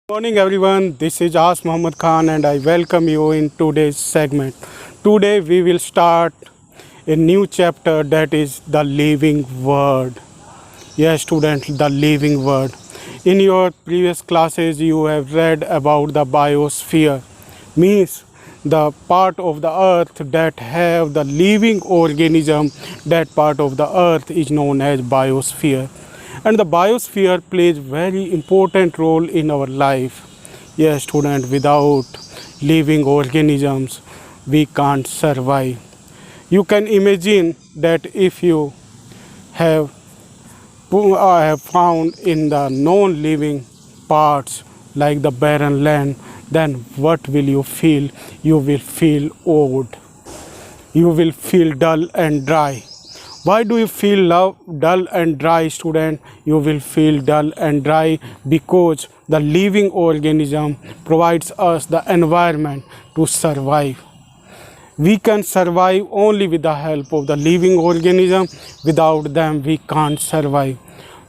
Morning everyone, this is As Muhammad Khan and I welcome you in today's segment. Today we will start a new chapter, that is the living word. Yes student, the living word. In your previous classes you have read about the biosphere, means the part of the earth that have the living organism. That part of the earth is known as biosphere, and the biosphere plays very important role in our life. Yes student, without living organisms we can't survive. You can imagine that if you have I have found in the non-living parts like the barren land, then what will you feel? You will feel old. You will feel dull and dry. Why do you feel dull and dry, student? You will feel dull and dry because the living organism provides us the environment to survive. We can survive only with the help of the living organism. Without them we can't survive,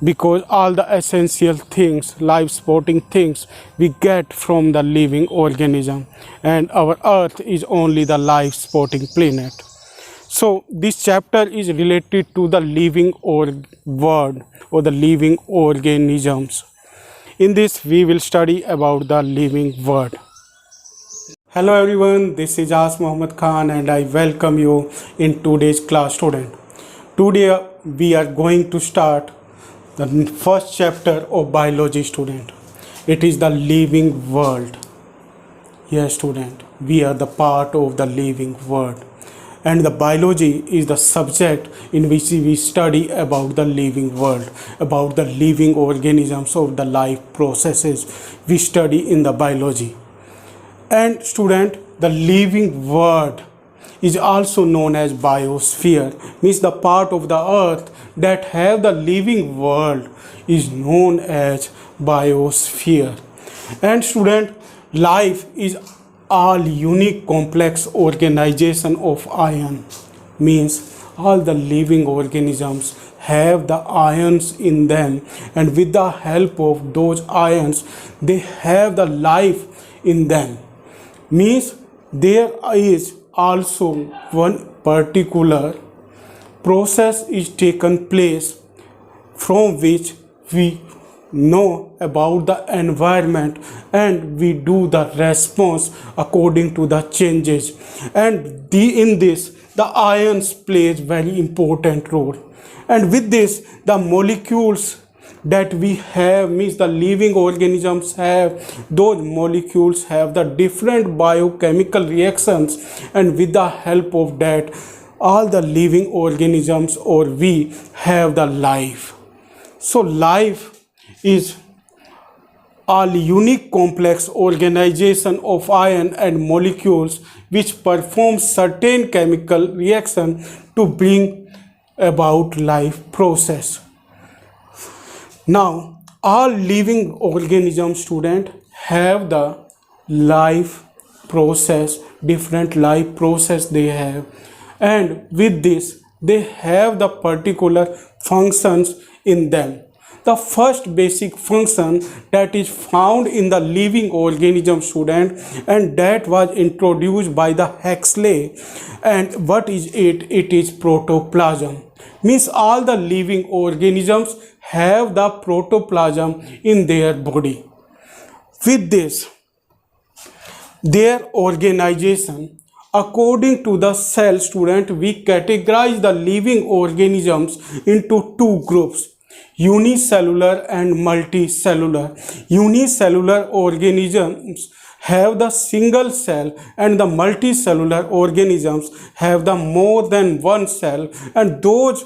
because all the essential things, life supporting things, we get from the living organism, and our earth is only the life supporting planet. So this chapter is related to the living world or the living organisms. In this we will study about the living world. Hello everyone, this is As Muhammad Khan and I welcome you in today's class, student. Today we are going to start the first chapter of biology, student. It is the living world. Yes student, we are the part of the living world, and the biology is the subject in which we study about the living world, about the living organisms of the life processes we study in the biology. And student, the living world is also known as biosphere, means the part of the earth that have the living world is known as biosphere. And student, life is all unique complex organization of ion, means all the living organisms have the ions in them, and with the help of those ions they have the life in them. Means there is also one particular process is taken place from which we know about the environment, and we do the response according to the changes, and in this the ions plays very important role. And with this the molecules that we have, means the living organisms have, those molecules have the different biochemical reactions, and with the help of that all the living organisms or we have the life. So life is a unique complex organization of ion and molecules which perform certain chemical reaction to bring about life process. Now, all living organisms, student, have the life process, different life process they have, and with this they have the particular functions in them. The first basic function that is found in the living organism, student, and that was introduced by the Huxley. And what is it? It is protoplasm. Means all the living organisms have the protoplasm in their body. With this, their organization, according to the cell, student, we categorize the living organisms into two groups: unicellular and multicellular. Unicellular organisms have the single cell, and the multicellular organisms have the more than one cell, and those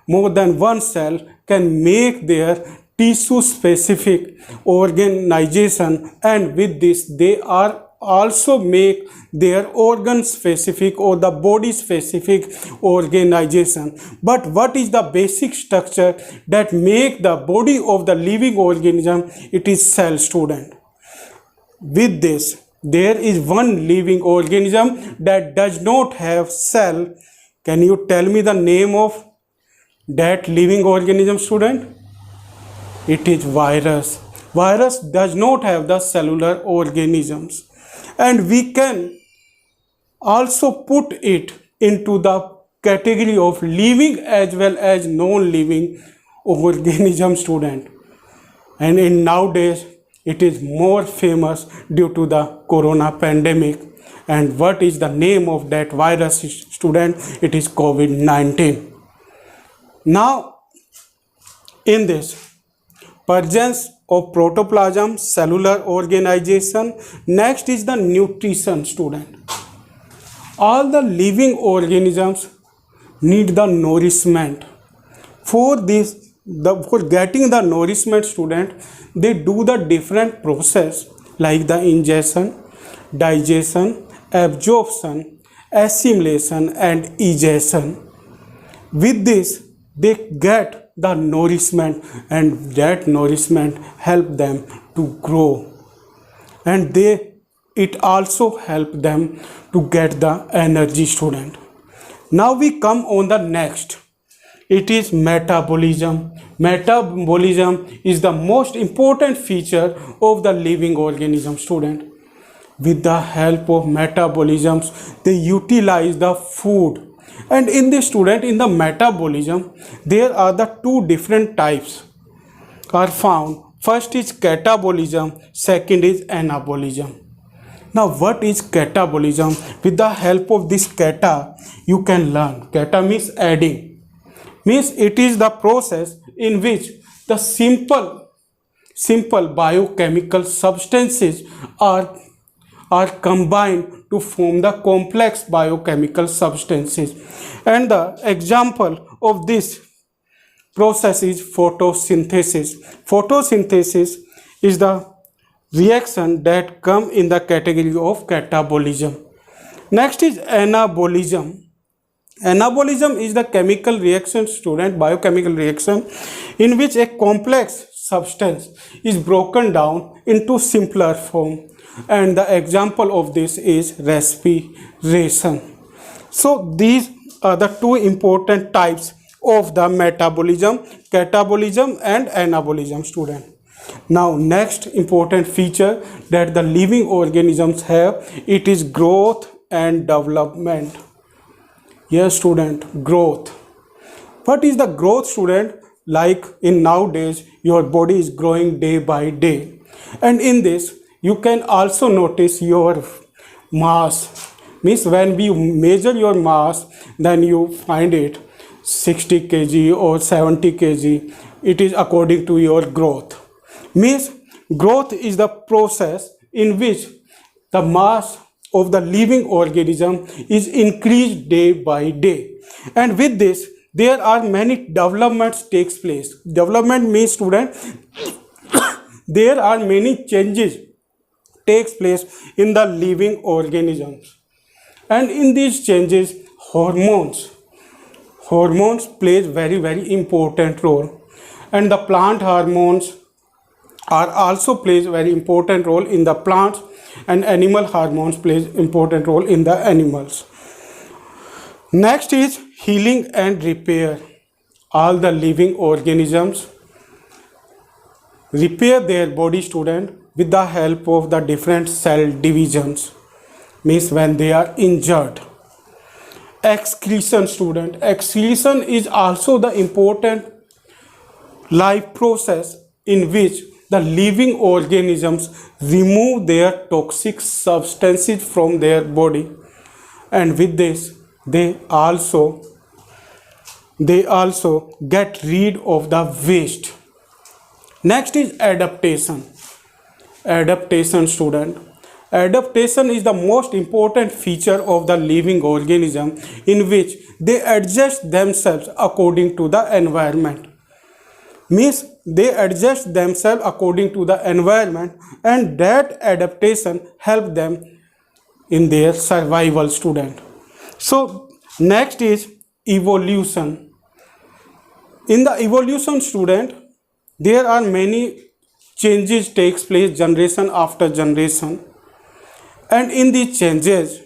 more than one cell can make their tissue specific organization, and with this they are also make their organ specific or the body specific organization. But what is the basic structure that make the body of the living organism? It is cell, student. With this there is one living organism that does not have cell. Can you tell me the name of that living organism, student? It is virus. Virus does not have the cellular organisms, and we can also put it into the category of living as well as non-living organism, student. And in nowadays it is more famous due to the corona pandemic. And what is the name of that virus, student? It is COVID-19. Now, in this presence of protoplasm, cellular organization, next is the nutrition, student. All the living organisms need the nourishment. For this, for getting the nourishment, student, they do the different process like the ingestion, digestion, absorption, assimilation and egestion. With this, they get the nourishment, and that nourishment help them to grow, and it also help them to get the energy, student. Now we come on the next. It is metabolism. Metabolism is the most important feature of the living organism, student. With the help of metabolisms, they utilize the food. And in the student, in the metabolism, there are the two different types are found. First is catabolism, second is anabolism. Now what is catabolism? With the help of this kata, you can learn. Kata means adding. Means it is the process in which the simple biochemical substances are combined to form the complex biochemical substances. And the example of this process is photosynthesis. Photosynthesis is the reaction that come in the category of catabolism. Next is anabolism. Anabolism is the chemical reaction, student, biochemical reaction in which a complex substance is broken down into simpler form, and the example of this is respiration. So these are the two important types of the metabolism, catabolism and anabolism, student. Now next important feature that the living organisms have, it is growth and development. Yes, student, growth. What is the growth, student? Like in nowadays, your body is growing day by day. And in this, you can also notice your mass. Means when we measure your mass, then you find it 60 kg or 70 kg. It is according to your growth. Means growth is the process in which the mass of the living organism is increased day by day. And with this, there are many developments takes place. Development means, student, there are many changes takes place in the living organisms. And in these changes, hormones plays very important role. And the plant hormones are also plays very important role in the plants, and animal hormones plays important role in the animals. Next is healing and repair. All the living organisms repair their body, student, with the help of the different cell divisions. Means when they are injured. Excretion, student. Excretion is also the important life process in which the living organisms remove their toxic substances from their body, and with this they also get rid of the waste. Next is adaptation. Adaptation, student. Adaptation is the most important feature of the living organism in which they adjust themselves according to the environment. Means they adjust themselves according to the environment, and that adaptation help them in their survival, student. So next is evolution. In the evolution, student, there are many changes takes place generation after generation, and in these changes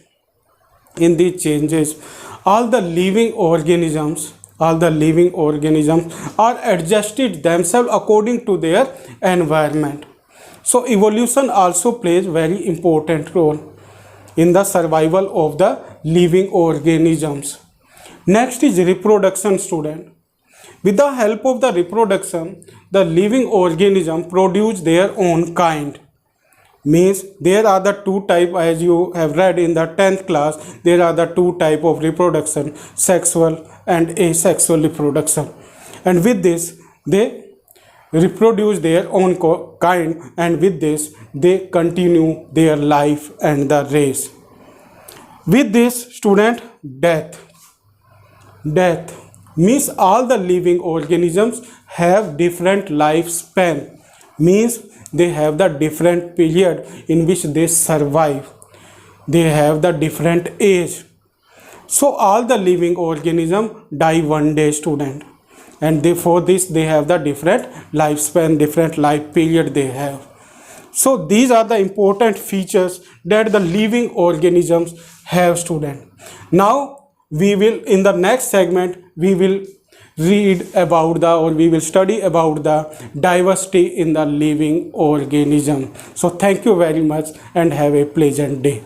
all the living organisms are adjusted themselves according to their environment. So evolution also plays very important role in the survival of the living organisms. Next is reproduction, student. With the help of the reproduction, the living organism produce their own kind. Means there are the two type, as you have read in the 10th class, there are the two type of reproduction, sexual and asexual reproduction. And with this they reproduce their own kind, and with this they continue their life and the race. With this, student, death means all the living organisms have different lifespan, means they have the different period in which they survive, they have the different age. So all the living organisms die one day, student, and for this they have the different lifespan, different life period they have. So these are the important features that the living organisms have, student. Now we will, in the next segment, we will read about the, or we will study about the diversity in the living organism. So thank you very much and have a pleasant day.